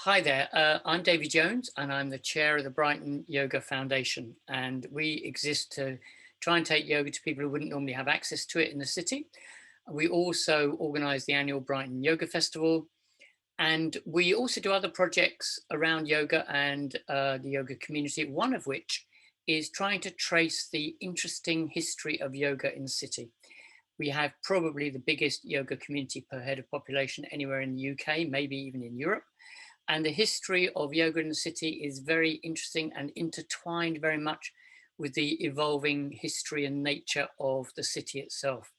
Hi there, I'm Davy Jones and I'm the chair of the Brighton Yoga Foundation, and we exist to try and take yoga to people who wouldn't normally have access to it in the city. We also organise the annual Brighton Yoga Festival, and we also do other projects around yoga and the yoga community, one of which is trying to trace the interesting history of yoga in the city. We have probably the biggest yoga community per head of population anywhere in the UK, maybe even in Europe. And the history of yoga in the city is very interesting and intertwined very much with the evolving history and nature of the city itself.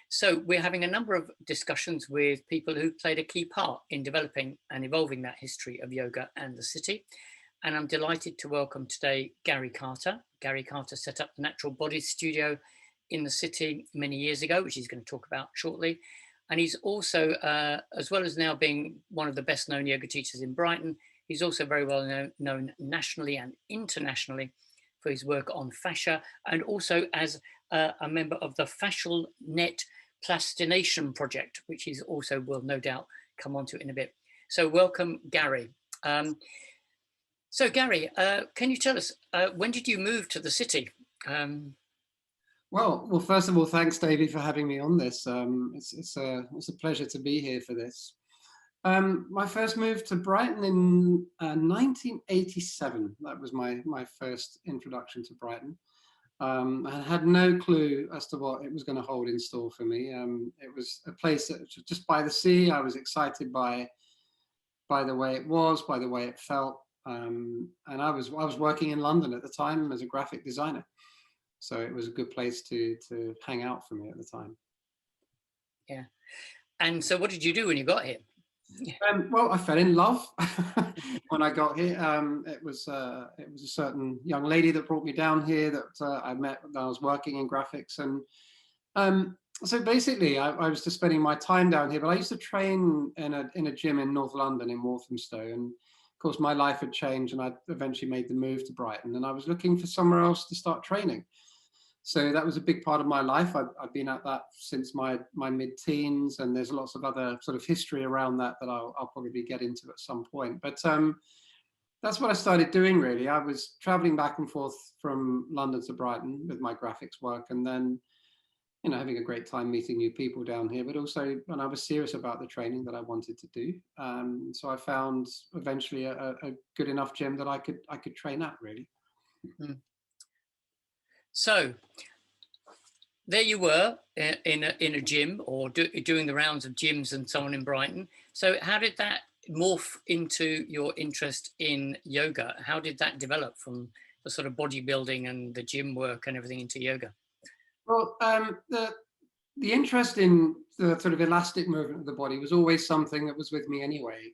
So we're having a number of discussions with people who played a key part in developing and evolving that history of yoga and the city. And I'm delighted to welcome today Gary Carter. Gary Carter set up the Natural Bodies Studio in the city many years ago, which he's going to talk about shortly. And he's also, as well as now being one of the best known yoga teachers in Brighton, he's also very well known nationally and internationally for his work on fascia, and also as a member of the Fascial Net Plastination Project, which he's also will no doubt come on to in a bit. So welcome, Gary. So Gary, can you tell us, when did you move to the city? Well, first of all, thanks, Davey, for having me on this. It's a pleasure to be here for this. My first move to Brighton in 1987. That was my first introduction to Brighton. I had no clue as to what it was going to hold in store for me. It was a place that was just by the sea. I was excited by the way it was, by the way it felt, and I was working in London at the time as a graphic designer. So it was a good place to hang out for me at the time. Yeah. And so what did you do when you got here? Well, I fell in love when I got here. It was a certain young lady that brought me down here that I met when I was working in graphics. And so basically I was just spending my time down here, but I used to train in a gym in North London in Walthamstow. And of course my life had changed and I eventually made the move to Brighton, and I was looking for somewhere else to start training. So that was a big part of my life. I've been at that since my mid-teens, and there's lots of other sort of history around that I'll probably get into at some point. But that's what I started doing, really. I was traveling back and forth from London to Brighton with my graphics work, and then, having a great time meeting new people down here, but also when I was serious about the training that I wanted to do. So I found eventually a good enough gym that I could train at, really. Mm-hmm. So there you were in a gym, or doing the rounds of gyms and so on in Brighton. So how did that morph into your interest in yoga? How did that develop from the sort of bodybuilding and the gym work and everything into yoga? Well, the interest in the sort of elastic movement of the body was always something that was with me anyway.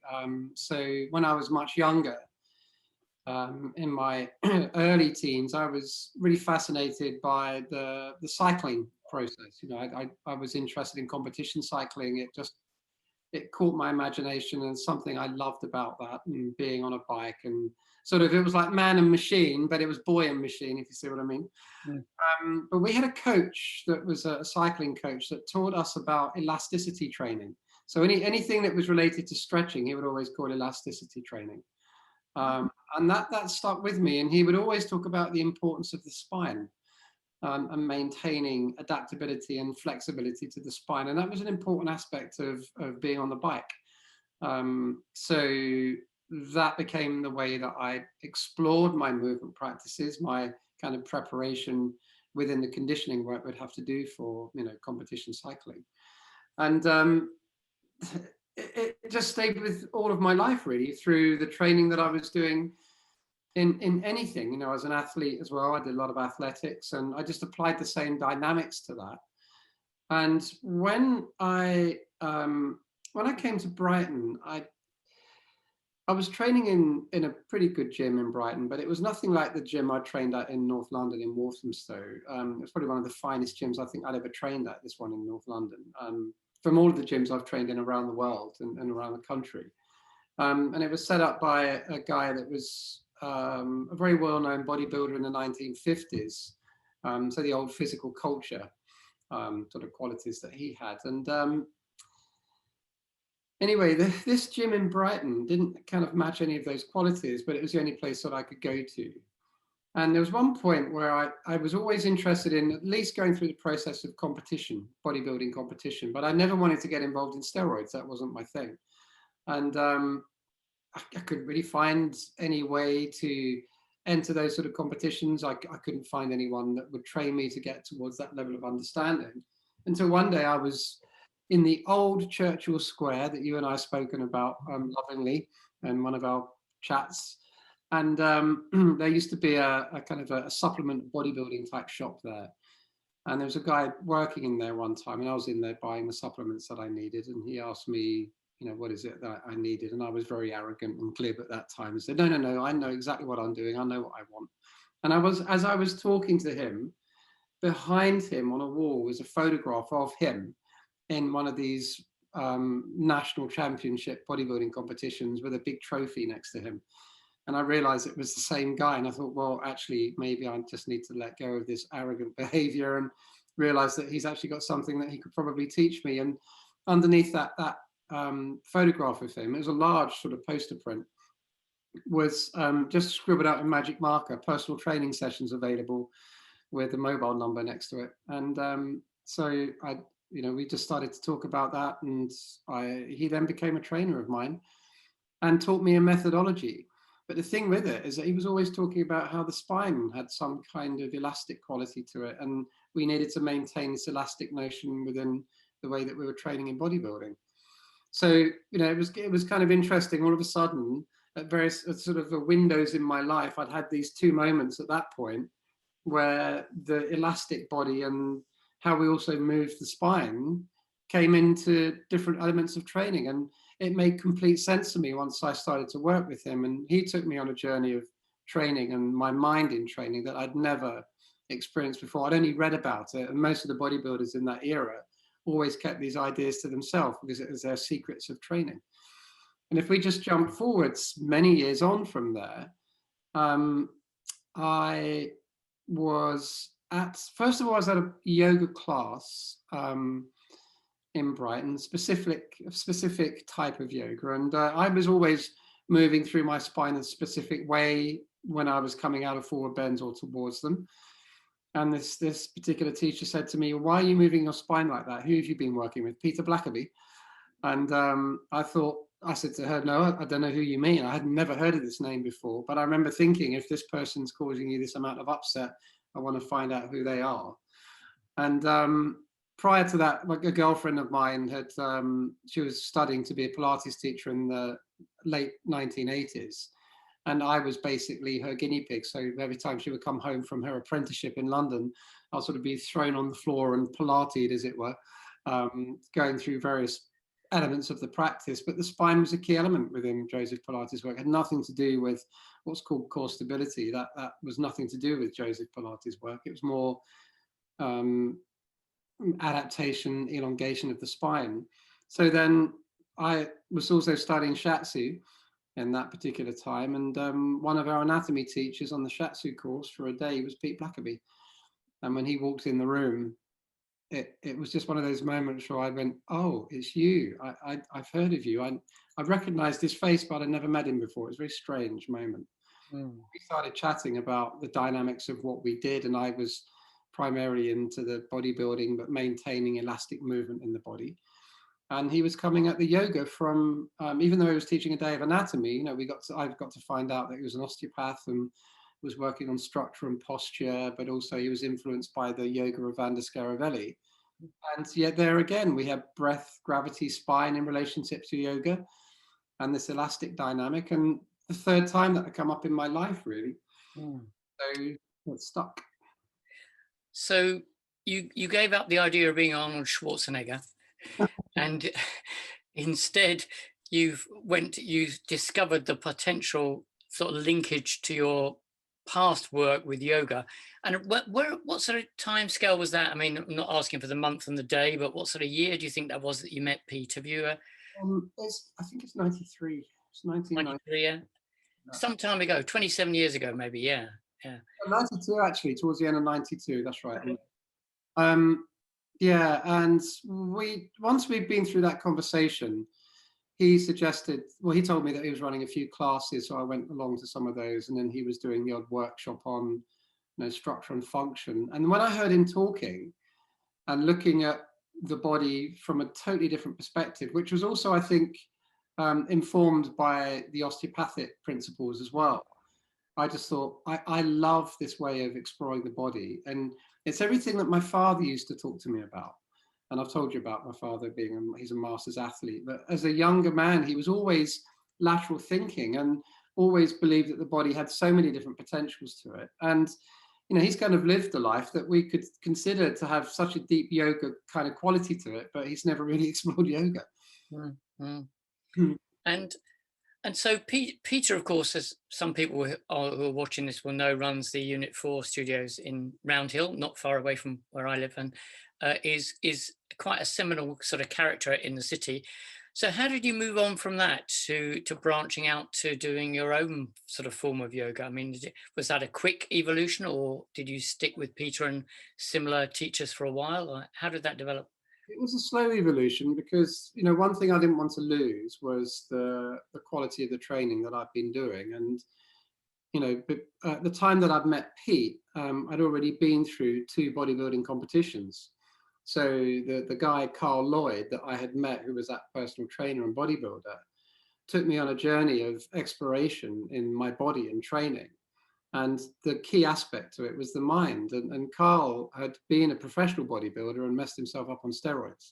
So when I was much younger, in my early teens, I was really fascinated by the cycling process. I was interested in competition cycling. It caught my imagination, and something I loved about that, and being on a bike, and sort of, it was like man and machine, but it was boy and machine, if you see what I mean. Mm. But we had a coach that was a cycling coach that taught us about elasticity training. So anything that was related to stretching, he would always call elasticity training. And that stuck with me. And he would always talk about the importance of the spine, and maintaining adaptability and flexibility to the spine. And that was an important aspect of being on the bike. So that became the way that I explored my movement practices, my kind of preparation within the conditioning work we'd have to do for, competition cycling. And it just stayed with all of my life, really, through the training that I was doing in anything. As an athlete as well, I did a lot of athletics, and I just applied the same dynamics to that. And when I came to Brighton, I was training in a pretty good gym in Brighton, but it was nothing like the gym I trained at in North London in Walthamstow. It's probably one of the finest gyms I think I'd ever trained at, this one in North London. From all of the gyms I've trained in around the world and around the country. And it was set up by a guy that was a very well-known bodybuilder in the 1950s. So the old physical culture sort of qualities that he had. And Anyway, this gym in Brighton didn't kind of match any of those qualities, but it was the only place that I could go to. And there was one point where I was always interested in at least going through the process of competition, bodybuilding competition, but I never wanted to get involved in steroids. That wasn't my thing. And I couldn't really find any way to enter those sort of competitions. I couldn't find anyone that would train me to get towards that level of understanding. Until one day I was in the old Churchill Square that you and I have spoken about lovingly in one of our chats. And there used to be a kind of a supplement bodybuilding type shop there. And there was a guy working in there one time, and I was in there buying the supplements that I needed. And he asked me, what is it that I needed? And I was very arrogant and glib at that time and said, no, no, no, I know exactly what I'm doing. I know what I want. And as I was talking to him, behind him on a wall was a photograph of him in one of these national championship bodybuilding competitions with a big trophy next to him. And I realized it was the same guy. And I thought, well, actually, maybe I just need to let go of this arrogant behavior and realize that he's actually got something that he could probably teach me. And underneath that photograph of him, it was a large sort of poster print, was just scribbled out in magic marker, personal training sessions available with a mobile number next to it. And so we just started to talk about that. And he then became a trainer of mine and taught me a methodology. But the thing with it is that he was always talking about how the spine had some kind of elastic quality to it. And we needed to maintain this elastic notion within the way that we were training in bodybuilding. So, it was kind of interesting. All of a sudden, at various sort of windows in my life, I'd had these two moments at that point where the elastic body and how we also moved the spine came into different elements of training. And it made complete sense to me once I started to work with him. And he took me on a journey of training and my mind in training that I'd never experienced before. I'd only read about it. And most of the bodybuilders in that era always kept these ideas to themselves because it was their secrets of training. And if we just jump forwards many years on from there, I was first of all, I was at a yoga class in Brighton, specific type of yoga. And I was always moving through my spine in a specific way when I was coming out of forward bends or towards them. And this particular teacher said to me, why are you moving your spine like that? Who have you been working with? Peter Blackaby. And I said to her, no, I don't know who you mean. I had never heard of this name before. But I remember thinking, if this person's causing you this amount of upset, I want to find out who they are. And prior to that, like a girlfriend of mine she was studying to be a Pilates teacher in the late 1980s. And I was basically her guinea pig. So every time she would come home from her apprenticeship in London, I'll sort of be thrown on the floor and Pilated, as it were, going through various elements of the practice. But the spine was a key element within Joseph Pilates' work. It had nothing to do with what's called core stability. That was nothing to do with Joseph Pilates' work. It was more adaptation, elongation of the spine. So then I was also studying Shatsu in that particular time. And one of our anatomy teachers on the Shatsu course for a day was Pete Blackaby. And when he walked in the room, it was just one of those moments where I went, oh, it's you. I've heard of you. I've recognized his face, but I'd never met him before. It was a very strange moment. We started chatting about the dynamics of what we did. And I was primarily into the bodybuilding, but maintaining elastic movement in the body. And he was coming at the yoga from, even though he was teaching a day of anatomy, I've got to find out that he was an osteopath and was working on structure and posture, but also he was influenced by the yoga of Vander Scaravelli. And yet there again, we have breath, gravity, spine in relationship to yoga and this elastic dynamic. And the third time that had come up in my life, really. So it's stuck. So you gave up the idea of being Arnold Schwarzenegger and instead you discovered the potential sort of linkage to your past work with yoga. And what sort of time scale was that? I mean, I'm not asking for the month and the day, but what sort of year do you think that was that you met Pete? Have you? I think it's 93. It's 1993. Yeah. Some time ago, 27 years ago, maybe. Yeah. 92, actually, towards the end of 92. That's right. Okay. Yeah, and once we'd been through that conversation, he suggested, well, he told me that he was running a few classes, so I went along to some of those, and then he was doing the odd workshop on, structure and function. And when I heard him talking and looking at the body from a totally different perspective, which was also, I think, informed by the osteopathic principles as well, I just thought, I love this way of exploring the body. And it's everything that my father used to talk to me about. And I've told you about my father being, he's a masters athlete, but as a younger man, he was always lateral thinking and always believed that the body had so many different potentials to it. And, he's kind of lived a life that we could consider to have such a deep yoga kind of quality to it, but he's never really explored yoga. Mm-hmm. And so Peter, of course, as some people who are watching this will know, runs the Unit 4 studios in Round Hill, not far away from where I live, and is quite a seminal sort of character in the city. So how did you move on from that to branching out to doing your own sort of form of yoga? I mean, was that a quick evolution, or did you stick with Peter and similar teachers for a while? Or how did that develop? It was a slow evolution because, one thing I didn't want to lose was the quality of the training that I've been doing. And, at the time that I'd met Pete, I'd already been through 2 bodybuilding competitions. So the guy, Carl Lloyd, that I had met, who was that personal trainer and bodybuilder, took me on a journey of exploration in my body and training. And the key aspect to it was the mind. And Carl had been a professional bodybuilder and messed himself up on steroids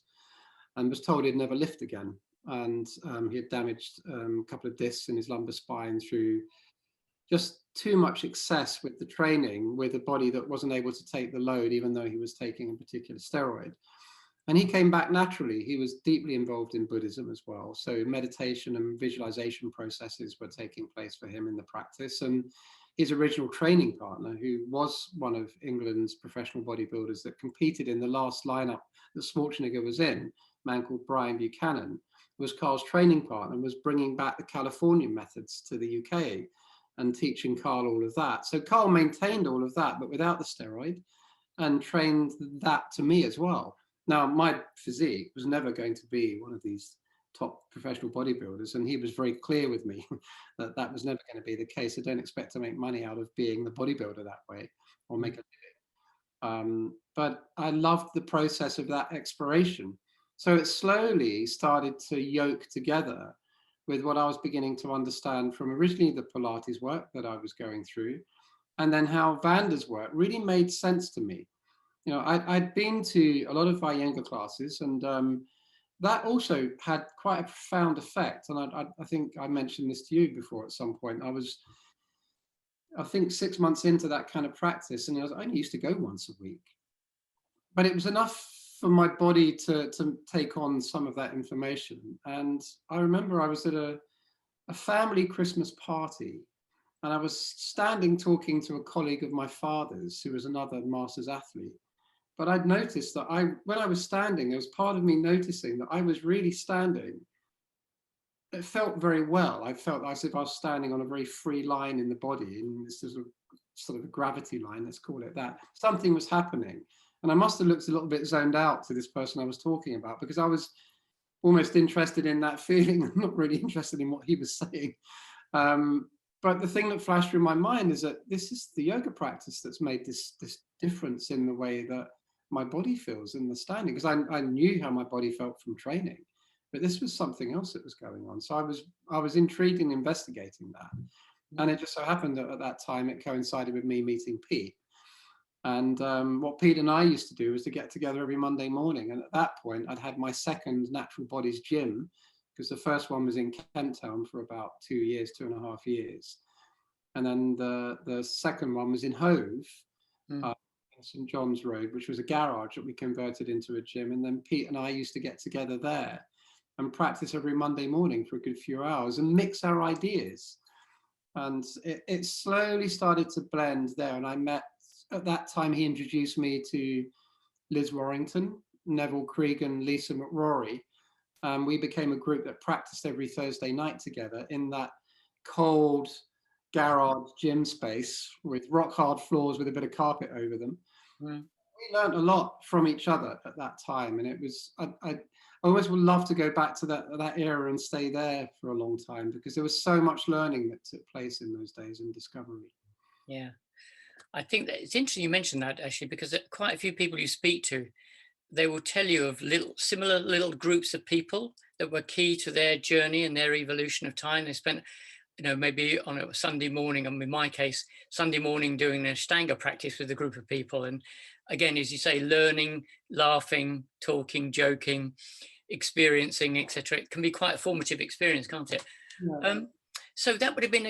and was told he'd never lift again. And he had damaged a couple of discs in his lumbar spine through just too much excess with the training, with a body that wasn't able to take the load, even though he was taking a particular steroid. And he came back naturally. He was deeply involved in Buddhism as well. So meditation and visualization processes were taking place for him in the practice. And his original training partner, who was one of England's professional bodybuilders that competed in the last lineup that Schwarzenegger was in, a man called Brian Buchanan, was Carl's training partner, and was bringing back the Californian methods to the UK and teaching Carl all of that. So Carl maintained all of that, but without the steroid, and trained that to me as well. Now, my physique was never going to be one of these top professional bodybuilders, and he was very clear with me that that was never going to be the case. I don't expect to make money out of being the bodybuilder that way or make a living. But I loved the process of that exploration. So it slowly started to yoke together with what I was beginning to understand from originally the Pilates work that I was going through, and then how Vander's work really made sense to me. I'd been to a lot of Iyengar classes, and that also had quite a profound effect. And I think I mentioned this to you before at some point. I think 6 months into that kind of practice, and I only used to go once a week. But it was enough for my body to take on some of that information. And I remember I was at a family Christmas party, and I was standing talking to a colleague of my father's who was another masters athlete. But I'd noticed that when I was standing, there was part of me noticing that I was really standing. It felt very well. I felt as if I was standing on a very free line in the body, in this sort of a gravity line, let's call it that. Something was happening. And I must have looked a little bit zoned out to this person I was talking about, because I was almost interested in that feeling and not really interested in what he was saying. But the thing that flashed through my mind is that this is the yoga practice that's made this difference in the way that my body feels in the standing, because I knew how my body felt from training, but this was something else that was going on. So I was intrigued in investigating that. And it just so happened that at that time it coincided with me meeting Pete. And what Pete and I used to do was to get together every Monday morning. And at that point, I'd had my second Natural Bodies gym, because the first one was in Kent Town for about 2 years, 2.5 years. And then the second one was in Hove, St John's Road, which was a garage that we converted into a gym. And then Pete and I used to get together there and practice every Monday morning for a good few hours and mix our ideas. And it slowly started to blend there. And I met, at that time, he introduced me to Liz Warrington, Neville Cregan, Lisa McRory. We became a group that practiced every Thursday night together in that cold garage gym space with rock hard floors with a bit of carpet over them. We learned a lot from each other at that time, and it was I almost would love to go back to that era and stay there for a long time, because there was so much learning that took place in those days and discovery. Yeah. I think that it's interesting you mentioned that, actually, because quite a few people you speak to, they will tell you of similar little groups of people that were key to their journey and their evolution of time. They spent, maybe on a Sunday morning, and in my case, Sunday morning doing an Ashtanga practice with a group of people. And again, as you say, learning, laughing, talking, joking, experiencing, etc. It can be quite a formative experience, can't it? Yeah. So that would have been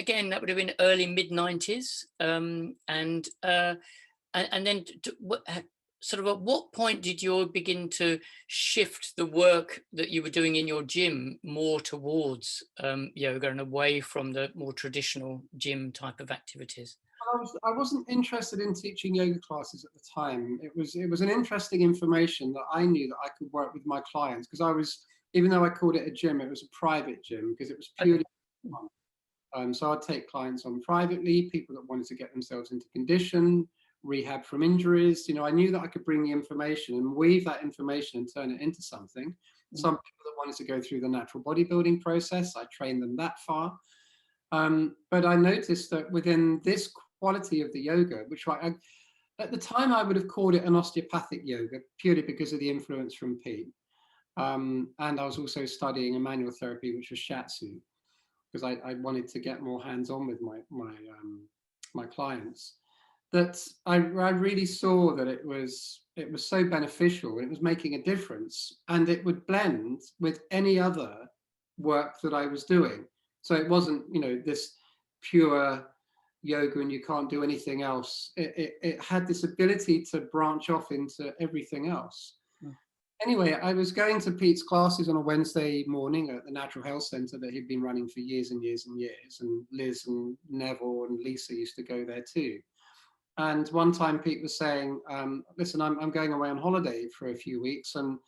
early mid-90s, and then sort of at what point did you begin to shift the work that you were doing in your gym more towards yoga and away from the more traditional gym type of activities? I wasn't interested in teaching yoga classes at the time. It was an interesting information that I knew that I could work with my clients, because I was, even though I called it a gym, it was a private gym, because it was purely fun. So I'd take clients on privately, people that wanted to get themselves into condition, rehab from injuries. I knew that I could bring the information and weave that information and turn it into something. Some people that wanted to go through the natural bodybuilding process, I trained them that far. But I noticed that within this quality of the yoga, which at the time I would have called it an osteopathic yoga, purely because of the influence from Pete. And I was also studying a manual therapy, which was shiatsu, because I wanted to get more hands-on with my clients. That I really saw that it was so beneficial, and it was making a difference, and it would blend with any other work that I was doing. So it wasn't, this pure yoga and you can't do anything else. It had this ability to branch off into everything else. Anyway, I was going to Pete's classes on a Wednesday morning at the Natural Health Centre that he'd been running for years and years and years. And Liz and Neville and Lisa used to go there too. And one time Pete was saying, listen, I'm going away on holiday for a few weeks, and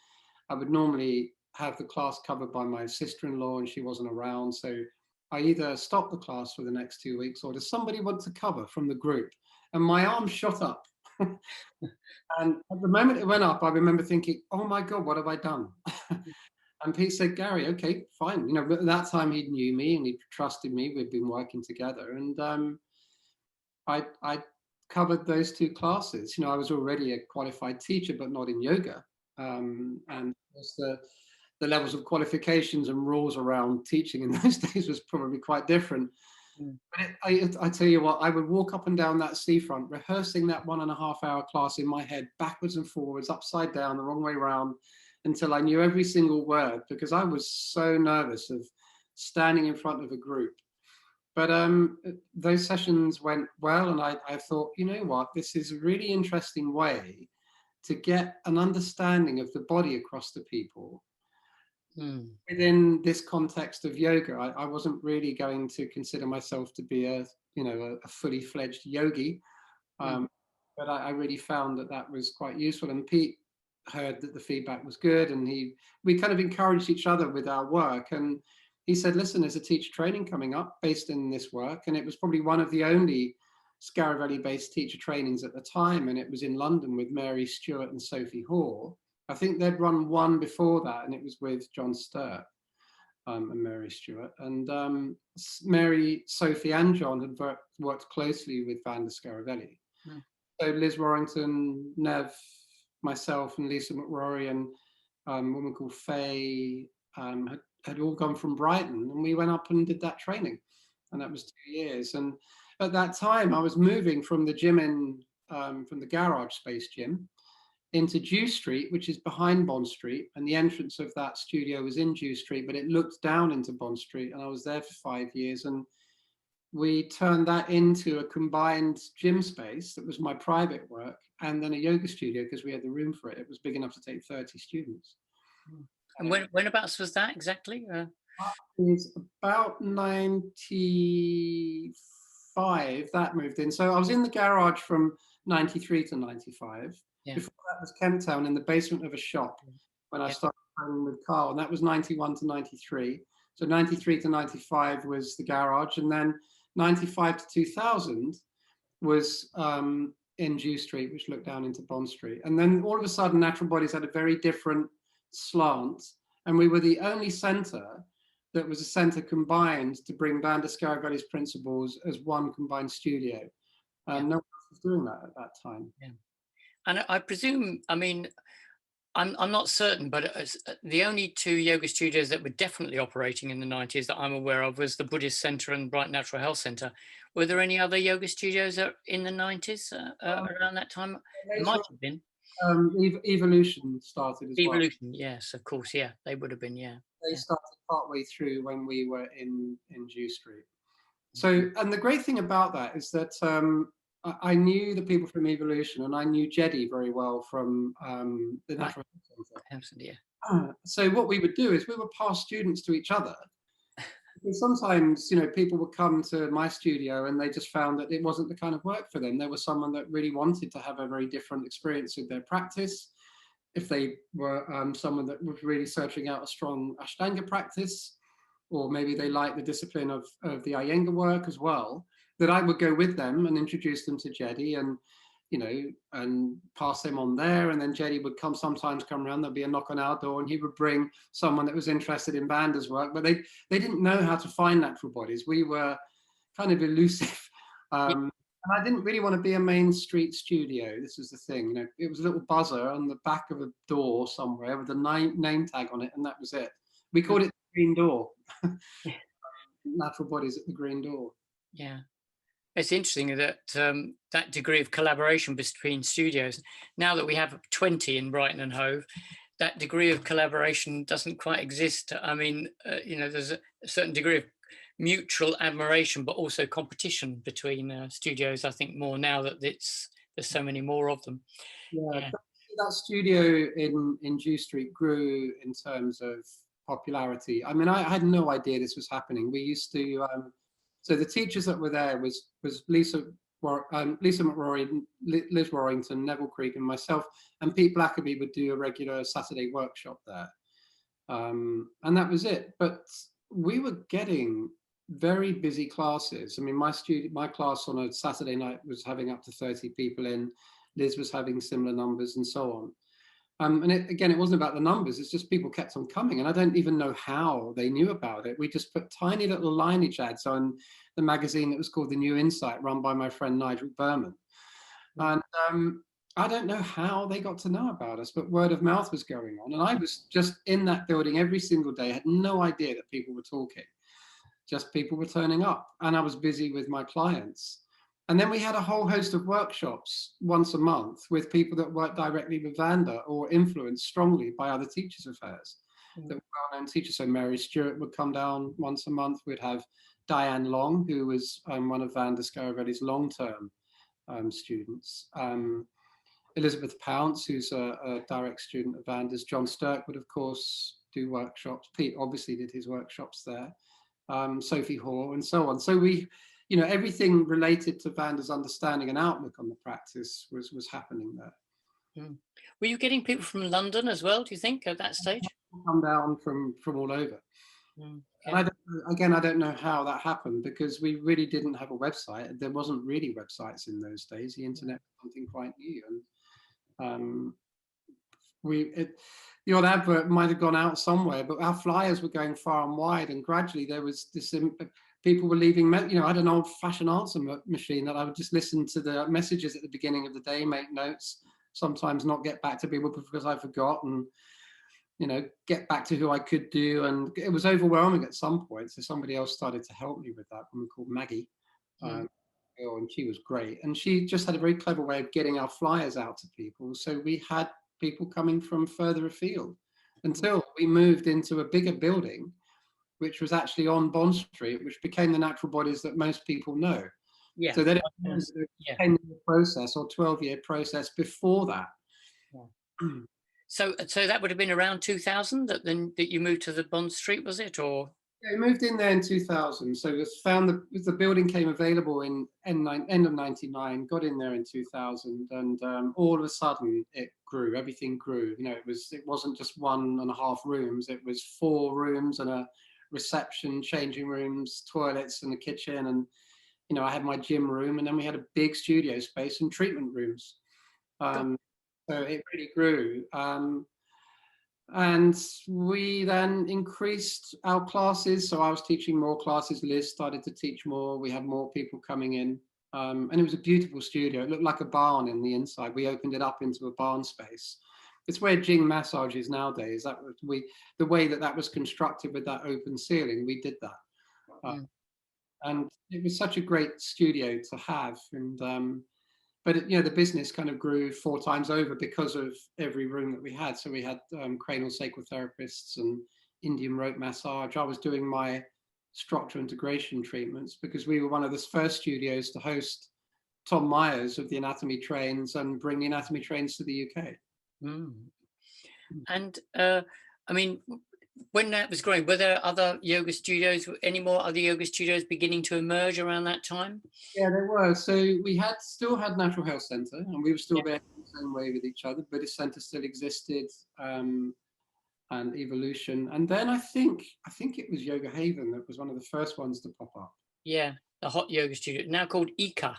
I would normally have the class covered by my sister-in-law, and she wasn't around. So I either stop the class for the next 2 weeks, or does somebody want to cover from the group? And my arm shot up. And at the moment it went up, I remember thinking, oh my God, what have I done? And Pete said, Gary, okay, fine. At that time he knew me and he trusted me. We'd been working together. And I covered those 2 classes. I was already a qualified teacher, but not in yoga. And the levels of qualifications and rules around teaching in those days was probably quite different. But I tell you what, I would walk up and down that seafront, rehearsing that 1.5-hour class in my head, backwards and forwards, upside down, the wrong way around, until I knew every single word, because I was so nervous of standing in front of a group. But those sessions went well, and I thought, you know what, this is a really interesting way to get an understanding of the body across the people. Within this context of yoga, I wasn't really going to consider myself to be a fully fledged yogi, but I really found that was quite useful. And Pete heard that the feedback was good, and we kind of encouraged each other with our work. And he said, listen, there's a teacher training coming up based in this work, and it was probably one of the only Scaravelli-based teacher trainings at the time, and it was in London with Mary Stewart and Sophie Hoare. I think they'd run one before that, and it was with John Sturt and Mary Stewart. And Mary, Sophie, and John had worked closely with Van der Scaravelli. So Liz Warrington, Nev, myself, and Lisa McRory, and a woman called Faye had all gone from Brighton, and we went up and did that training, and that was 2 years. And at that time, I was moving from the gym from the garage space gym into Dew Street, which is behind Bond Street, and the entrance of that studio was in Dew Street, but it looked down into Bond Street, and I was there for 5 years, and we turned that into a combined gym space that was my private work, and then a yoga studio, because we had the room for it. It was big enough to take 30 students. And whenabouts was that exactly? It was about 95 that moved in. So I was in the garage from 93 to 95. Yeah. Before that was Kent Town, in the basement of a shop, when I started training with Carl, and that was 91 to 93. So 93 to 95 was the garage, and then 95 to 2000 was in Dew Street, which looked down into Bond Street. And then all of a sudden, Natural Bodies had a very different slant, And we were the only centre that was a centre combined to bring Van der Scarabelli's principles as one combined studio. Yeah. And no one else was doing that at that time. Yeah. And I presume, I mean, I'm not certain, but the only two yoga studios that were definitely operating in the 90s that I'm aware of was the Buddhist Centre and Brighton Natural Health Centre. Were there any other yoga studios in the 90s around that time? There might have been. Evolution started as well. Evolution, yes, of course, yeah, they would have been, yeah. They Yeah. started partway through when we were in Jew Street. So, and the great thing about that is that I knew the people from Evolution, and I knew Jedi very well from the Right. Natural Health Centre. Yeah. So what we would do is we would pass students to each other. Because sometimes, people would come to my studio and they just found that it wasn't the kind of work for them. There was someone that really wanted to have a very different experience with their practice. If they were someone that was really searching out a strong Ashtanga practice, or maybe they liked the discipline of the Iyengar work as well, that I would go with them and introduce them to Jedi and, and pass them on there. And then Jedi would sometimes come around, there'd be a knock on our door and he would bring someone that was interested in Vander's work, but they didn't know how to find natural bodies. We were kind of elusive. And I didn't really want to be a main street studio. This is the thing, it was a little buzzer on the back of a door somewhere with a name tag on it, and that was it. We called it the Green Door. Natural bodies at the Green Door. Yeah. It's interesting that that degree of collaboration between studios, now that we have 20 in Brighton and Hove, that degree of collaboration doesn't quite exist. I mean, there's a certain degree of mutual admiration, but also competition between studios, I think, more now that there's so many more of them. Yeah. That studio in Jew Street grew in terms of popularity. I mean, I had no idea this was happening. We used to, so the teachers that were there was Lisa McRory, Liz Warrington, Neville Creek, and myself, and Pete Blackaby would do a regular Saturday workshop there. And that was it. But we were getting very busy classes. I mean, my class on a Saturday night was having up to 30 people in. Liz was having similar numbers and so on. And it wasn't about the numbers, it's just people kept on coming. And I don't even know how they knew about it. We just put tiny little lineage ads on the magazine that was called The New Insight, run by my friend Nigel Berman. And I don't know how they got to know about us, but word of mouth was going on. And I was just in that building every single day, had no idea that people were talking. Just people were turning up, and I was busy with my clients. And then we had a whole host of workshops once a month with people that worked directly with Vanda or influenced strongly by other teachers of hers, that were well-known teachers. So Mary Stewart would come down once a month. We'd have Diane Long, who was one of Vanda Scaravelli's long-term students. Elizabeth Pounce, who's a direct student of Vanda's. John Stirk would, of course, do workshops. Pete obviously did his workshops there. Sophie Hoare, and so on. So we, everything related to Vanda's understanding and outlook on the practice was happening there. Were you getting people from London as well, do you think, at that stage? Come down from all over. And I don't know how that happened, because we really didn't have a website. There wasn't really websites in those days. The internet was something quite new, and the odd advert might have gone out somewhere, but our flyers were going far and wide, and gradually there was this, people were leaving, I had an old-fashioned answer machine that I would just listen to the messages at the beginning of the day, make notes, sometimes not get back to people because I forgot, and get back to who I could do. And it was overwhelming at some point, so somebody else started to help me with that, a woman called Maggie, and she was great, and she just had a very clever way of getting our flyers out to people. So we had people coming from further afield until we moved into a bigger building, which was actually on Bond Street, which became the natural bodies that most people know. Yeah. So then it was a 10-year process or 12-year process before that. Yeah. So that would have been around 2000 that you moved to the Bond Street, was it? Or yeah, we moved in there in 2000. So it was found the building came available in end of 99, got in there in 2000, and all of a sudden it grew. Everything grew. It wasn't just 1.5 rooms. It was 4 rooms and a reception, changing rooms, toilets, and a kitchen. And I had my gym room, and then we had a big studio space and treatment rooms. So it really grew. And we then increased our classes. So I was teaching more classes. Liz started to teach more. We had more people coming in. And it was a beautiful studio. It looked like a barn in the inside. We opened it up into a barn space. It's where Jing massage is nowadays. That was the way that was constructed with that open ceiling. We did that, Mm. and it was such a great studio to have. And but the business kind of grew 4 times over because of every room that we had. So we had cranial sacral therapists and Indian rope massage. I was doing my structural integration treatments because we were one of the first studios to host Tom Myers of the Anatomy Trains and bring the Anatomy Trains to the UK. Mm. And I mean, when that was growing, were there other yoga studios, any more other yoga studios beginning to emerge around that time? Yeah, there were. So we still had Natural Health Centre, and we were still there in the same way with each other. Buddhist Centre still existed, and Evolution. And then I think it was Yoga Haven that was one of the first ones to pop up. Yeah, the hot yoga studio, now called Ika.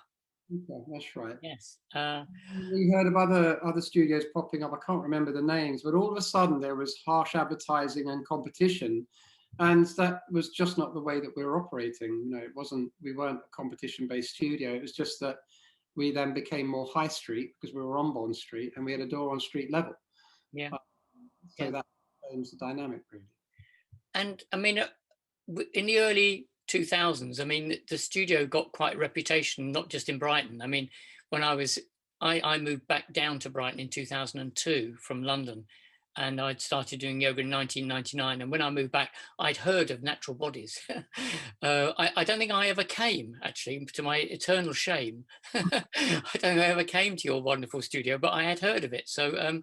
Okay, that's right. Yes. We heard of other studios popping up. I can't remember the names, but all of a sudden there was harsh advertising and competition, and that was just not the way that we were operating. It wasn't. We weren't a competition-based studio. It was just that we then became more high street because we were on Bond Street and we had a door on street level. Yeah. So Yeah. that changed the dynamic really. And I mean, in the early 2000s, I mean, the studio got quite a reputation, not just in Brighton. I mean, when I moved back down to Brighton in 2002 from London, and I'd started doing yoga in 1999. And when I moved back, I'd heard of Natural Bodies. I don't think I ever came, actually, to my eternal shame. I don't think I ever came to your wonderful studio, but I had heard of it. So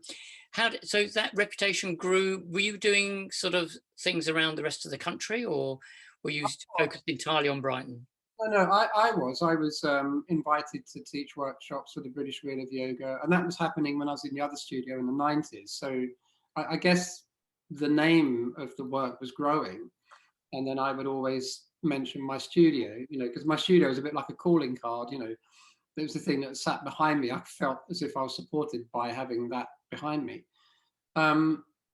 so that reputation grew. Were you doing sort of things around the rest of the country, or were you focused entirely on Brighton? No, I was invited to teach workshops for the British Wheel of Yoga, and that was happening when I was in the other studio in the 90s. So I guess the name of the work was growing, and then I would always mention my studio, because my studio is a bit like a calling card. It was the thing that sat behind me. I felt as if I was supported by having that behind me.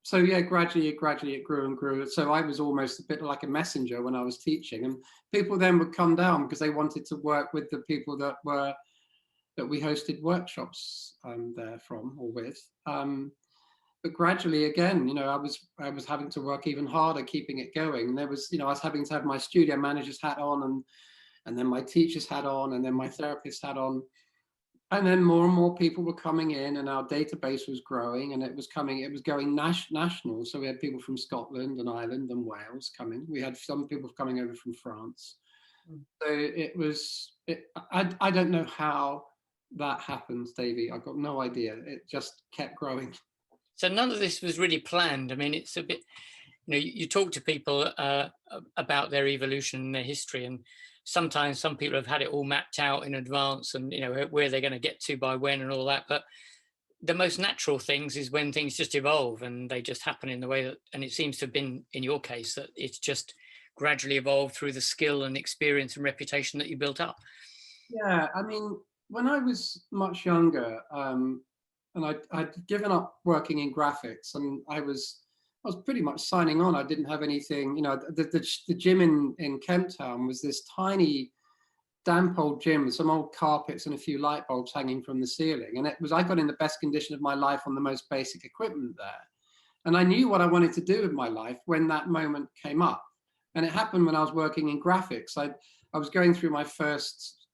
So yeah, gradually it grew and grew. So I was almost a bit like a messenger when I was teaching, and people then would come down because they wanted to work with the people that we hosted workshops there from or with. But gradually, again, I was having to work even harder, keeping it going. And there was, I was having to have my studio manager's hat on, and then my teacher's hat on, and then my therapist's hat on. And then more and more people were coming in, and our database was growing, and it was going national. So we had people from Scotland and Ireland and Wales coming. We had some people coming over from France. So I don't know how that happened, Davy. I've got no idea. It just kept growing. So none of this was really planned. I mean, it's a bit, you talk to people about their evolution and their history, and sometimes some people have had it all mapped out in advance, and where they're going to get to by when and all that. But the most natural things is when things just evolve and they just happen in the way that, and it seems to have been in your case that it's just gradually evolved through the skill and experience and reputation that you built up. Yeah, I mean, when I was much younger, and I'd given up working in graphics, and I was pretty much signing on. I didn't have anything, the gym in Kent Town was this tiny, damp old gym with some old carpets and a few light bulbs hanging from the ceiling. And I got in the best condition of my life on the most basic equipment there. And I knew what I wanted to do with my life when that moment came up. And it happened when I was working in graphics. I was going through my first,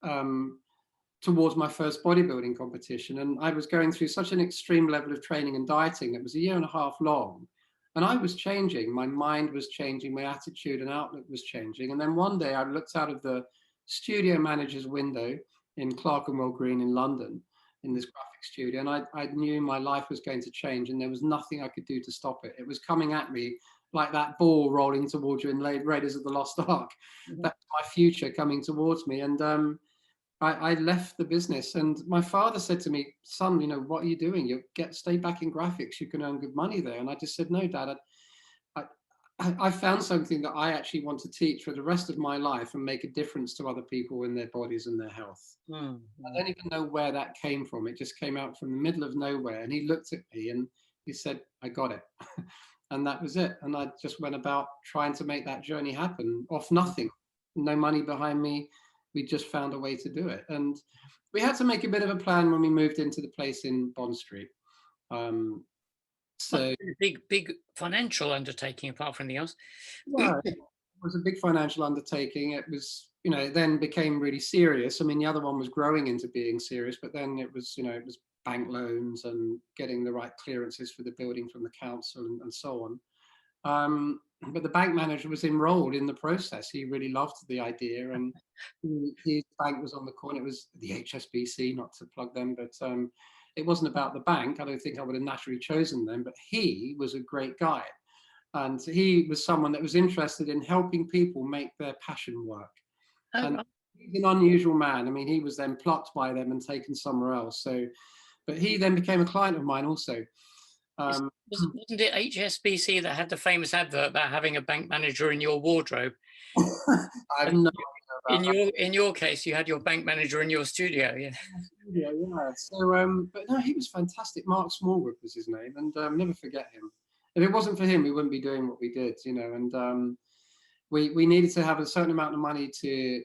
towards my first bodybuilding competition. And I was going through such an extreme level of training and dieting. It was a year and a half long. And I was changing. My mind was changing. My attitude and outlook was changing. And then one day I looked out of the studio manager's window in Clerkenwell Green in London, in this graphic studio. And I knew my life was going to change, and there was nothing I could do to stop it. It was coming at me like that ball rolling towards you in Raiders of the Lost Ark. Mm-hmm. That's my future coming towards me. And I left the business, and my father said to me, "Son, what are you doing? Stay back in graphics. You can earn good money there." And I just said, "No, Dad, I found something that I actually want to teach for the rest of my life and make a difference to other people in their bodies and their health." Mm-hmm. I don't even know where that came from. It just came out from the middle of nowhere. And he looked at me, and he said, I got it. And that was it. And I just went about trying to make that journey happen off nothing, no money behind me. We just found a way to do it. And we had to make a bit of a plan when we moved into the place in Bond Street. So big financial undertaking apart from anything else. yeah, it was a big financial undertaking. It was, it then became really serious. I mean, the other one was growing into being serious, but then it was, it was bank loans and getting the right clearances for the building from the council and so on. But the bank manager was enrolled in the process. He really loved the idea, and his bank was on the corner. It was the HSBC, not to plug them, but it wasn't about the bank. I don't think I would have naturally chosen them, but he was a great guy. And he was someone that was interested in helping people make their passion work. Oh, And right. he's an unusual man. I mean, he was then plucked by them and taken somewhere else. So, but he then became a client of mine also. Wasn't it HSBC that had the famous advert about having a bank manager in your wardrobe? I've And no in your case, you had your bank manager in your studio. Yeah. Yeah, yeah. So, but no, he was fantastic. Mark Smallwood was his name, and never forget him. If it wasn't for him, we wouldn't be doing what we did, And we needed to have a certain amount of money to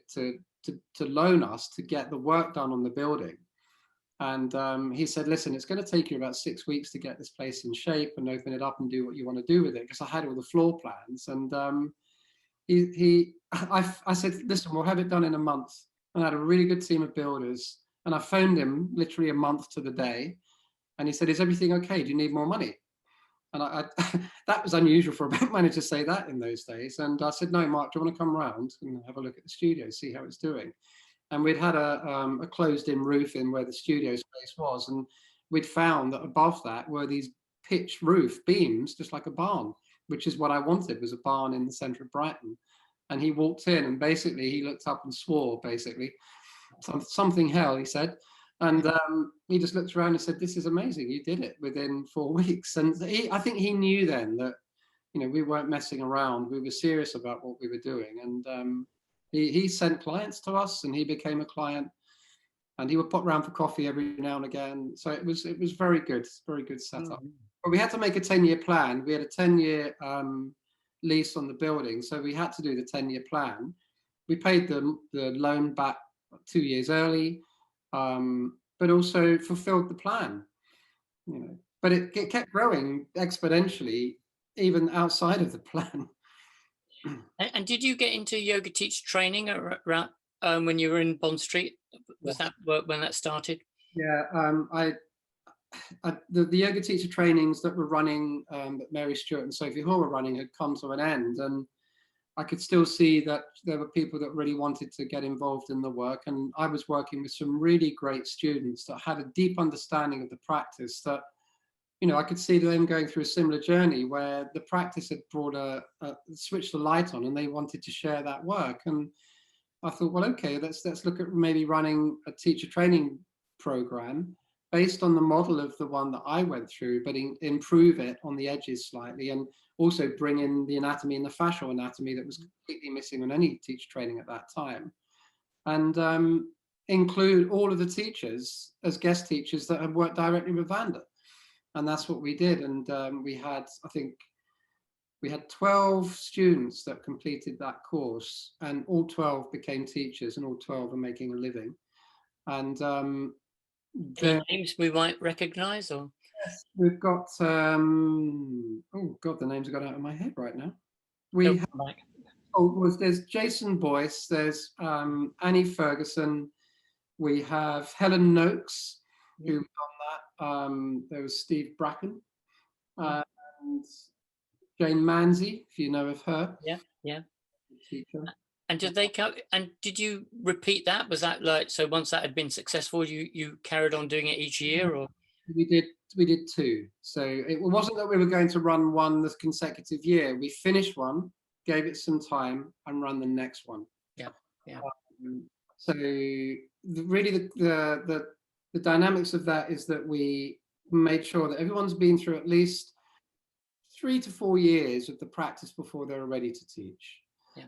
loan us to get the work done on the building. And he said, "Listen, it's going to take you about 6 weeks to get this place in shape and open it up and do what you want to do with it." Because I had all the floor plans, and I said, "Listen, we'll have it done in a month." And I had a really good team of builders. And I phoned him literally a month to the day. And he said, "Is everything okay? Do you need more money?" And I that was unusual for a bank manager to say that in those days. And I said, "No, Mark, do you want to come around and have a look at the studio, see how it's doing?" And we'd had a closed-in roof in where the studio space was. And we'd found that above that were these pitched roof beams, just like a barn, which is what I wanted, was a barn in the center of Brighton. And he walked in and basically he looked up and swore, basically. Something hell, he said. And he just looked around and said, "This is amazing. You did it within 4 weeks." And I think he knew then that, we weren't messing around. We were serious about what we were doing. And he sent clients to us, and he became a client. And he would pop round for coffee every now and again. So it was very good setup. Mm-hmm. But we had to make a 10-year plan. We had a 10-year lease on the building, so we had to do the 10-year plan. We paid the loan back 2 years early, but also fulfilled the plan. But it kept growing exponentially, even outside of the plan. And did you get into yoga teacher training around when you were in Bond Street? Was that when that started? Yeah, the yoga teacher trainings that were running, that Mary Stewart and Sophie Hall were running, had come to an end, and I could still see that there were people that really wanted to get involved in the work. And I was working with some really great students that had a deep understanding of the practice, that, I could see them going through a similar journey where the practice had brought switched the light on, and they wanted to share that work. And I thought, well, okay, let's look at maybe running a teacher training program based on the model of the one that I went through, but improve it on the edges slightly, and also bring in the anatomy and the fascial anatomy that was completely missing on any teacher training at that time. And include all of the teachers as guest teachers that had worked directly with Vanda. And that's what we did. And we had 12 students that completed that course, and all 12 became teachers, and all 12 are making a living. And any names we might recognize? Or yes, we've got oh god, the names have gone out of my head right now. There's Jason Boyce, there's Annie Ferguson, we have Helen Noakes, who was on that. There was Steve Bracken, and Jane Manzi, if you know of her. Yeah. Teacher. And did they come? And did you repeat that? Was that like, so once that had been successful, you carried on doing it each year, or? We did two. So it wasn't that we were going to run one this consecutive year. We finished one, gave it some time, and run the next one. Yeah. So really the dynamics of that is that we made sure that everyone's been through at least 3 to 4 years of the practice before they were ready to teach. Yeah.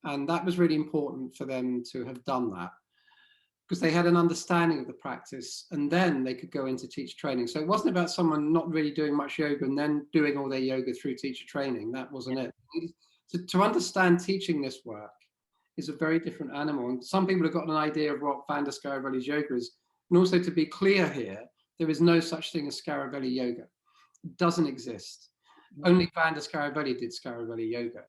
And that was really important for them to have done that. because they had an understanding of the practice, and then they could go into teacher training. So it wasn't about someone not really doing much yoga and then doing all their yoga through teacher training. That wasn't it. To understand teaching this work is a very different animal. And some people have got an idea of what Vanda Scaravelli's yoga is. And also, to be clear here, there is no such thing as Scaravelli yoga. It doesn't exist. Only Vanda Scaravelli did Scaravelli yoga.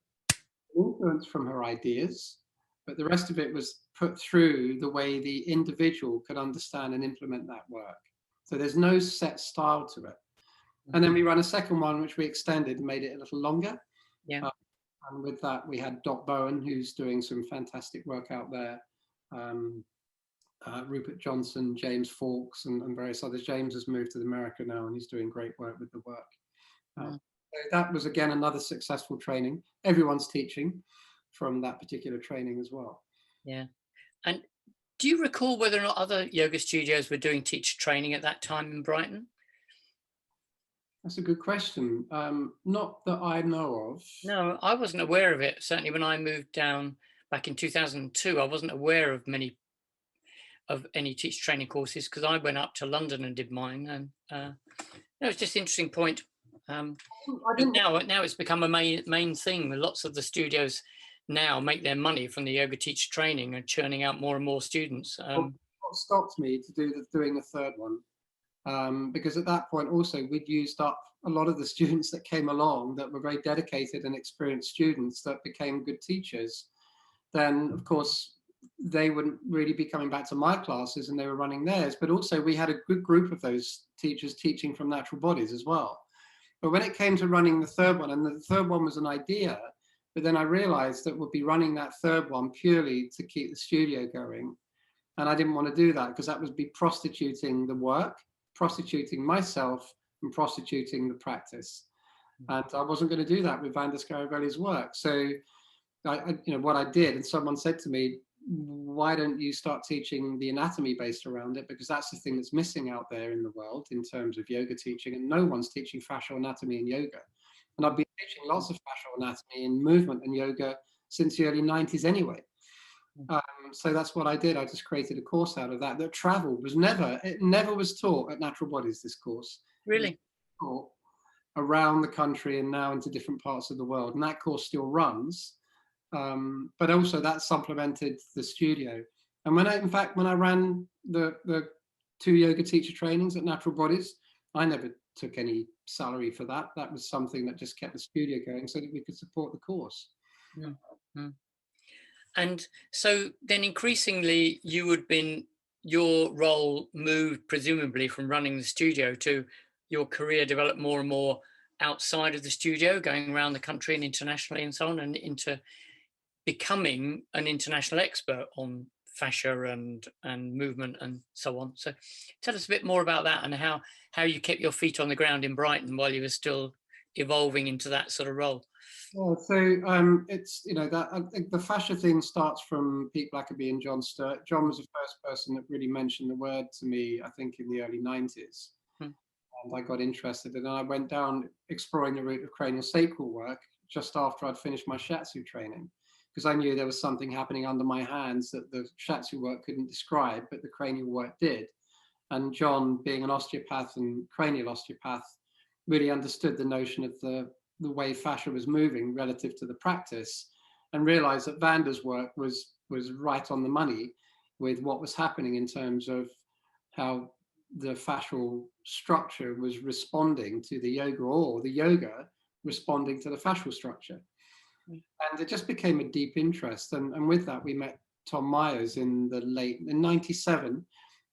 Influence from her ideas, but the rest of it was put through the way the individual could understand and implement that work. So there's no set style to it. And then we ran a second one, which we extended and made it a little longer. Yeah. And with that, we had Dot Bowen, who's doing some fantastic work out there. Rupert Johnson, James Fawkes, and various others. James has moved to America now, and he's doing great work with the work. So that was, again, another successful training. Everyone's teaching from that particular training as well. Yeah. And do you recall whether or not other yoga studios were doing teacher training at that time in Brighton? That's a good question. Not that I know of. No, I wasn't aware of it. Certainly when I moved down back in 2002, I wasn't aware of any teacher training courses, because I went up to London and did mine. And it's just an interesting point. Now it's become a main thing. Lots of the studios now make their money from the yoga teacher training and churning out more and more students. What stopped me to doing the third one, because at that point also we'd used up a lot of the students that came along that were very dedicated and experienced students that became good teachers. Then, of course, they wouldn't really be coming back to my classes, and they were running theirs. But also we had a good group of those teachers teaching from natural bodies as well. But when it came to running the third one, and the third one was an idea, but then I realized that we'd be running that third one purely to keep the studio going. And I didn't want to do that, because that would be prostituting the work, prostituting myself, and prostituting the practice. And I wasn't going to do that with Vanda Scaravelli's work. So what I did, and someone said to me, why don't you start teaching the anatomy based around it? Because that's the thing that's missing out there in the world in terms of yoga teaching, and no one's teaching fascial anatomy in yoga. And I've been teaching lots of fascial anatomy in movement and yoga since the early 90s anyway. So that's what I did. I just created a course out of that traveled. It never was taught at Natural Bodies, this course. Really? Taught around the country and now into different parts of the world. And that course still runs. But also that supplemented the studio. And when I ran the 2 yoga teacher trainings at Natural Bodies, I never took any salary for that. That was something that just kept the studio going so that we could support the course. Mm-hmm. And so then increasingly your role moved presumably from running the studio to your career developed more and more outside of the studio, going around the country and internationally and so on, and into becoming an international expert on fascia and movement and so on. So tell us a bit more about that, and how you kept your feet on the ground in Brighton while you were still evolving into that sort of role. Well, so it's, that I think the fascia thing starts from Pete Blackaby and John Sturt. John was the first person that really mentioned the word to me, I think, in the early 90s. And I got interested, and I went down exploring the route of cranial sacral work just after I'd finished my shiatsu training, because I knew there was something happening under my hands that the shiatsu work couldn't describe, but the cranial work did. And John, being an osteopath and cranial osteopath, really understood the notion of the way fascia was moving relative to the practice, and realized that Vanda's work was right on the money with what was happening in terms of how the fascial structure was responding to the yoga, or the yoga responding to the fascial structure. And it just became a deep interest. And with that, we met Tom Myers in 97.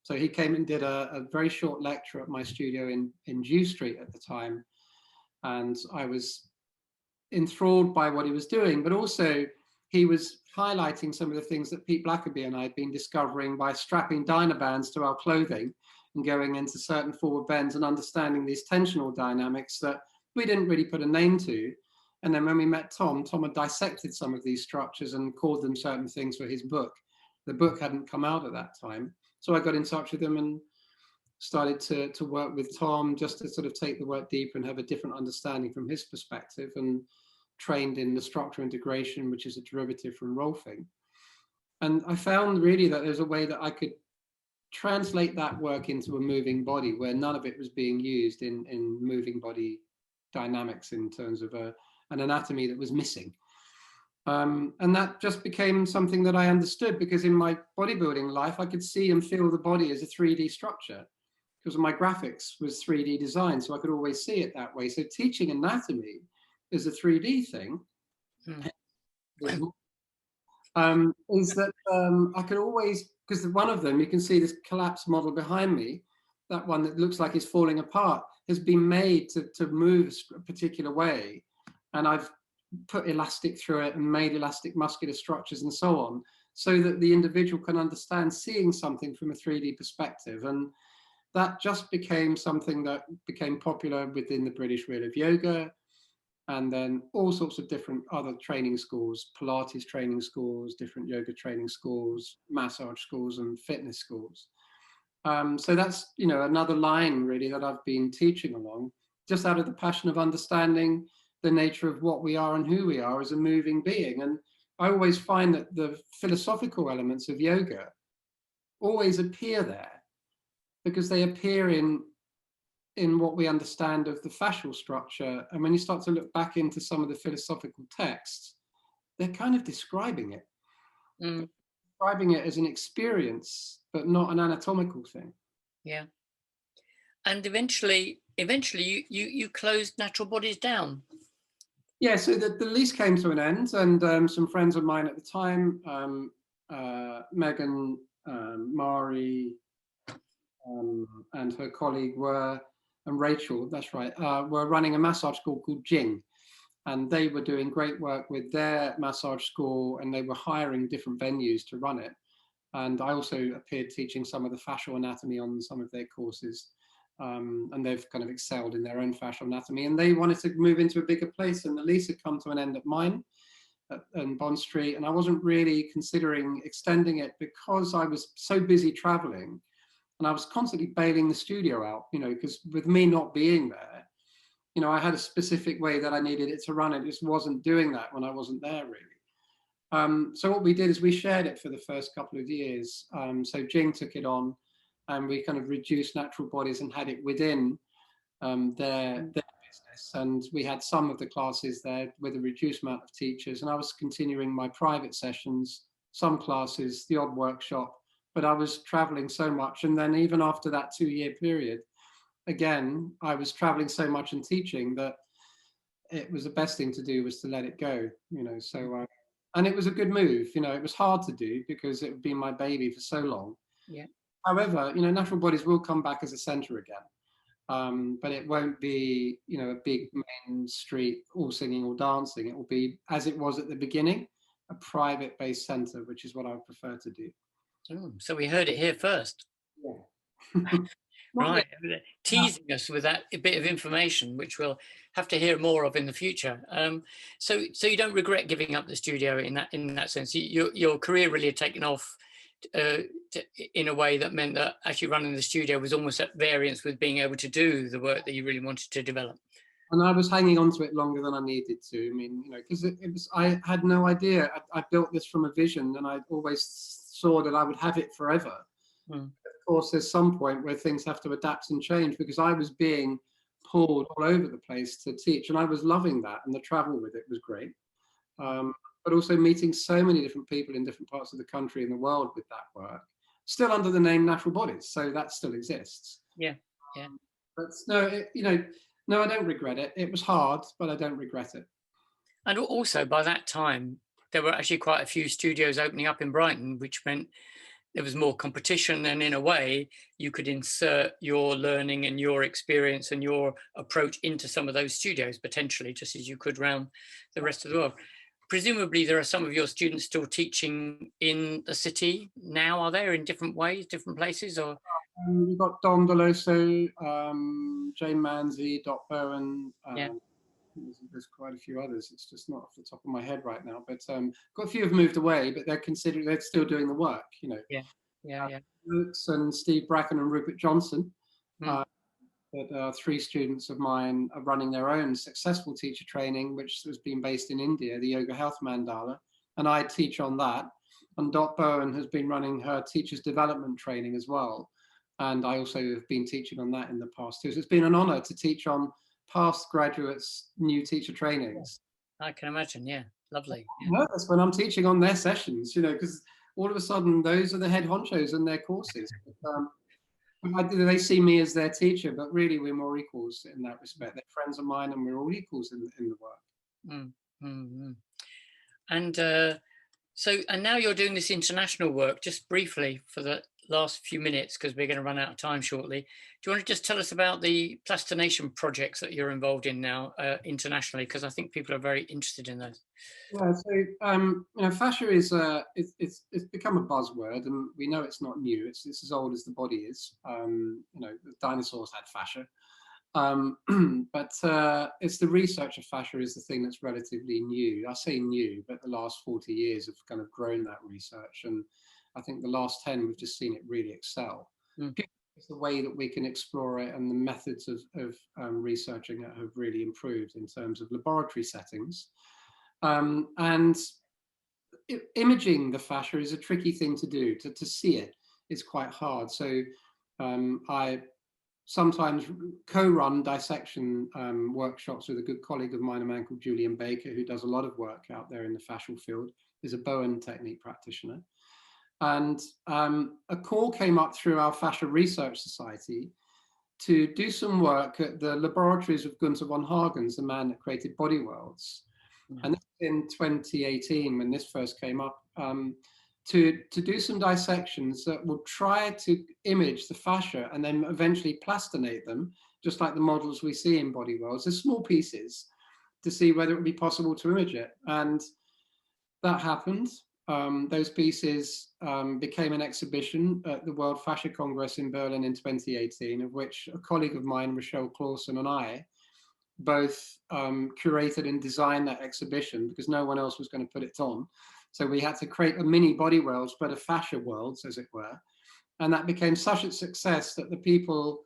So he came and did a very short lecture at my studio in Jew Street at the time. And I was enthralled by what he was doing, but also he was highlighting some of the things that Pete Blackaby and I had been discovering by strapping Dynabands to our clothing and going into certain forward bends and understanding these tensional dynamics that we didn't really put a name to. And then when we met Tom had dissected some of these structures and called them certain things for his book. The book hadn't come out at that time. So I got in touch with him and started to work with Tom, just to sort of take the work deeper and have a different understanding from his perspective, and trained in the structure integration, which is a derivative from Rolfing. And I found really that there's a way that I could translate that work into a moving body where none of it was being used in moving body dynamics in terms of an anatomy that was missing. And that just became something that I understood, because in my bodybuilding life, I could see and feel the body as a 3D structure because my graphics was 3D design. So I could always see it that way. So teaching anatomy is a 3D thing. Is that I could always, because one of them, you can see this collapse model behind me, that one that looks like it's falling apart, has been made to move a particular way. And I've put elastic through it and made elastic muscular structures and so on, so that the individual can understand seeing something from a 3D perspective. And that just became something that became popular within the British Wheel of Yoga, and then all sorts of different other training schools, Pilates training schools, different yoga training schools, massage schools, and fitness schools. So that's, you know, another line really that I've been teaching along, just out of the passion of understanding the nature of what we are and who we are as a moving being. And I always find that the philosophical elements of yoga always appear there, because they appear in what we understand of the fascial structure. And when you start to look back into some of the philosophical texts, they're kind of describing it. Describing it as an experience, but not an anatomical thing. Yeah. And eventually you closed Natural Bodies down. Yeah, so the lease came to an end, and some friends of mine at the time, Megan, Mari, and her colleague and Rachel, that's right, were running a massage school called Jing. And they were doing great work with their massage school, and they were hiring different venues to run it. And I also appeared teaching some of the fascial anatomy on some of their courses. And they've kind of excelled in their own fascial anatomy. And they wanted to move into a bigger place, and the lease had come to an end at mine in Bond Street. And I wasn't really considering extending it because I was so busy traveling. And I was constantly bailing the studio out, you know, because with me not being there, you know, I had a specific way that I needed it to run. It just wasn't doing that when I wasn't there, really. So what we did is we shared it for the first couple of years. So Jing took it on, and we kind of reduced Natural Bodies and had it within their business. And we had some of the classes there with a reduced amount of teachers. And I was continuing my private sessions, some classes, the odd workshop, but I was traveling so much. And then even after that 2-year period, again, I was traveling so much and teaching that it was the best thing to do was to let it go, you know. So, and it was a good move, you know. It was hard to do because it had been my baby for so long. Yeah. However, you know, Natural Bodies will come back as a centre again, but it won't be, you know, a big main street all singing or dancing. It will be, as it was at the beginning, a private-based centre, which is what I would prefer to do. So we heard it here first. Yeah. Right, teasing us with that bit of information, which we'll have to hear more of in the future. So you don't regret giving up the studio in that sense. Your career really had taken off in a way that meant that actually running the studio was almost at variance with being able to do the work that you really wanted to develop. And I was hanging on to it longer than I needed to. I mean, you know, because it was, I had no idea. I built this from a vision, and I always saw that I would have it forever. Of course, there's some point where things have to adapt and change, because I was being pulled all over the place to teach, and I was loving that, and the travel with it was great. But also meeting so many different people in different parts of the country and the world with that work, still under the name Natural Bodies, so that still exists. Yeah, yeah. But no, you know, no, I don't regret it. It was hard, but I don't regret it. And also by that time, there were actually quite a few studios opening up in Brighton, which meant there was more competition, and in a way you could insert your learning and your experience and your approach into some of those studios potentially, just as you could around the rest of the world. Presumably there are some of your students still teaching in the city now, are there, in different ways, different places? Or we've got Don Deloso, Jane Manzi, Dot Bowen, there's quite a few others. It's just not off the top of my head right now, but got a few have moved away, but they're still doing the work, you know. Luke's and Steve Bracken and Rupert Johnson, that are 3 students of mine, are running their own successful teacher training, which has been based in India, the Yoga Health Mandala, and I teach on that. And Dot Bowen has been running her teachers development training as well. And I also have been teaching on that in the past too. So it's been an honor to teach on past graduates' new teacher trainings. I can imagine, yeah, lovely. Yeah. I'm nervous when I'm teaching on their sessions, because all of a sudden those are the head honchos in their courses. They see me as their teacher, but really we're more equals in that respect. They're friends of mine and we're all equals in the work. Mm, mm, mm. And and now you're doing this international work. Just briefly for the last few minutes, because we're going to run out of time shortly. Do you want to just tell us about the plastination projects that you're involved in now internationally? Because I think people are very interested in those. Yeah, so fascia is it's become a buzzword, and we know it's not new. It's as old as the body is. The dinosaurs had fascia, but it's the research of fascia is the thing that's relatively new. I say new, but the last 40 years have kind of grown that research, and I think the last 10 we've just seen it really excel. It's the way that we can explore it, and the methods of researching it have really improved in terms of laboratory settings. And imaging the fascia is a tricky thing to do. To see it is quite hard. So I sometimes co-run dissection workshops with a good colleague of mine, a man called Julian Baker, who does a lot of work out there in the fascial field. He's a Bowen technique practitioner. And a call came up through our Fascia Research Society to do some work at the laboratories of Gunther von Hagens, the man that created Body Worlds. And in 2018, when this first came up, to do some dissections that would try to image the fascia and then eventually plastinate them, just like the models we see in Body Worlds, as small pieces, to see whether it would be possible to image it. And that happened. Those pieces became an exhibition at the World Fascia Congress in Berlin in 2018, of which a colleague of mine, Rochelle Clausen, and I both curated and designed that exhibition because no one else was going to put it on. So we had to create a mini Body Worlds, but a fascia worlds, as it were. And that became such a success that the people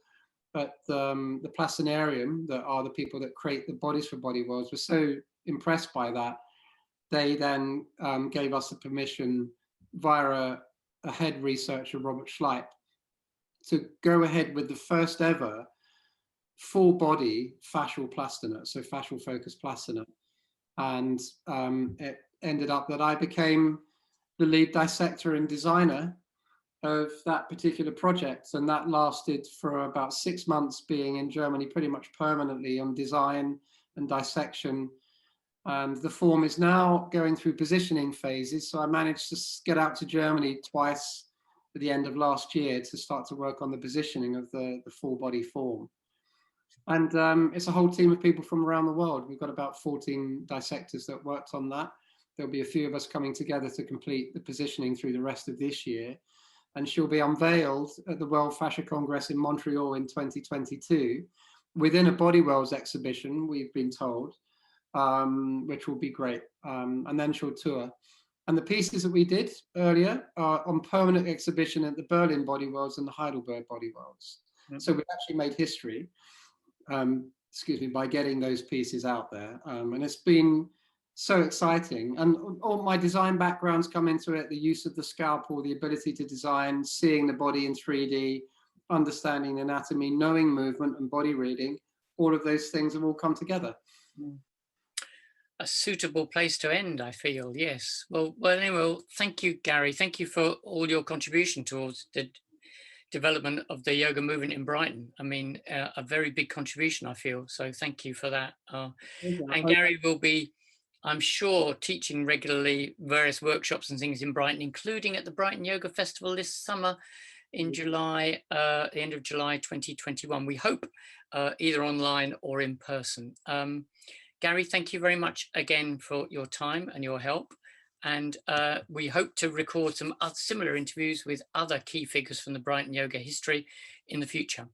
at the Plastinarium, that are the people that create the bodies for Body Worlds, were so impressed by that. They then gave us the permission via a head researcher, Robert Schleip, to go ahead with the first ever full body fascial plastinate, so fascial focused plastinate. And it ended up that I became the lead dissector and designer of that particular project. And that lasted for about 6 months, being in Germany pretty much permanently on design and dissection. And the form is now going through positioning phases. So I managed to get out to Germany twice at the end of last year to start to work on the positioning of the full body form. And it's a whole team of people from around the world. We've got about 14 dissectors that worked on that. There'll be a few of us coming together to complete the positioning through the rest of this year. And she'll be unveiled at the World Fascia Congress in Montreal in 2022 within a Body Worlds exhibition, we've been told, which will be great. And then she'll tour. And the pieces that we did earlier are on permanent exhibition at the Berlin Body Worlds and the Heidelberg Body Worlds. So we've actually made history. By getting those pieces out there. And it's been so exciting. And all my design backgrounds come into it, the use of the scalpel, the ability to design, seeing the body in 3D, understanding anatomy, knowing movement and body reading, all of those things have all come together. A suitable place to end, I feel, yes. Well, anyway, thank you, Gary. Thank you for all your contribution towards the development of the yoga movement in Brighton. I mean, a very big contribution, I feel. So thank you for that. And Gary will be, I'm sure, teaching regularly various workshops and things in Brighton, including at the Brighton Yoga Festival this summer in July, the end of July 2021. We hope either online or in person. Gary, thank you very much again for your time and your help. And we hope to record some similar interviews with other key figures from the Brighton yoga history in the future.